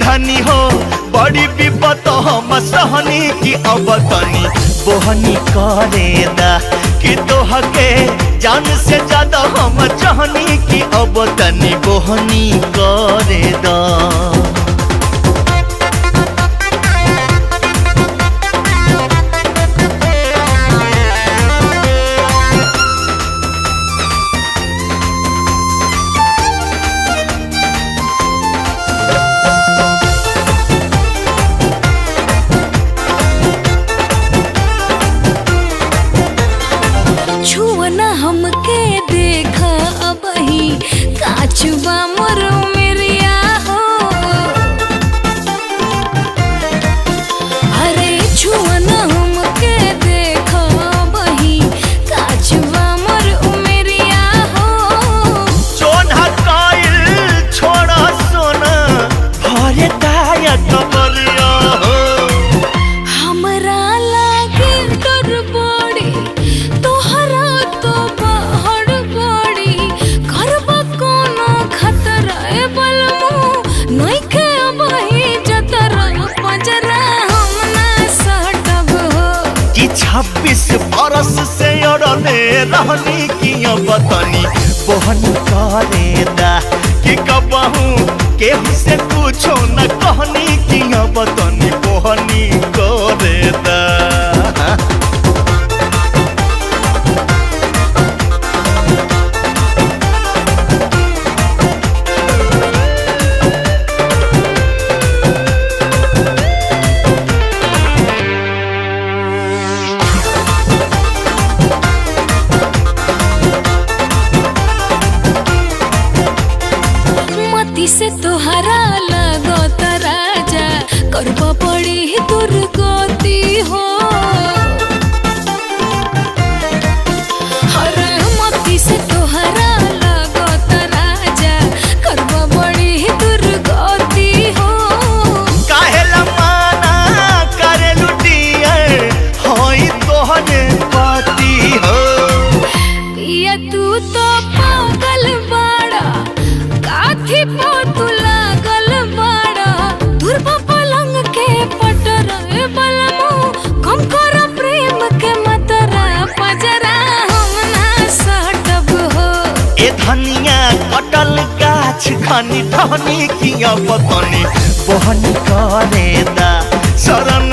धनी हो बड़ी विपत हम सहनी की अब तनी बोहनी करे दा कि तोह के जान से ज्यादा हम चाहनी की अब तनी बोहनी करे दा। हमके देखा अब ही काचुबा मरो मेरिया हो, अरे छुअना हमके देखा अब ही काचुबा मरो मेरिया हो। सोना कायल छोड़ा सोना भरे दाया कमरिया हो, हमरा लागे डर बड़ी तोहरा छब्बीस बरस से अड़ले रहनी की बतनी बोहन करे दा कि कबहू केहू से कुछो न कहनी की बतनी बोहनी करे दा। से तोहरा लगत राजा करबा पड़ी दुर्गति हो, हर मती से तोहरा लगत राजा करबा पड़ी दुर्गति हो। काहेला माना करे लुटिया होई तोहरे पति हो, पिया तू तो पागल बाड़ा काथी तू लागल बाड़ा धुरबा पलंग के पटर बलमो कम कर प्रेम के मतरा पजरा हम ना सटब हो। ए धनिया कटल गाछ खनी ठहनी की बतनी बोहनी करे दा शरण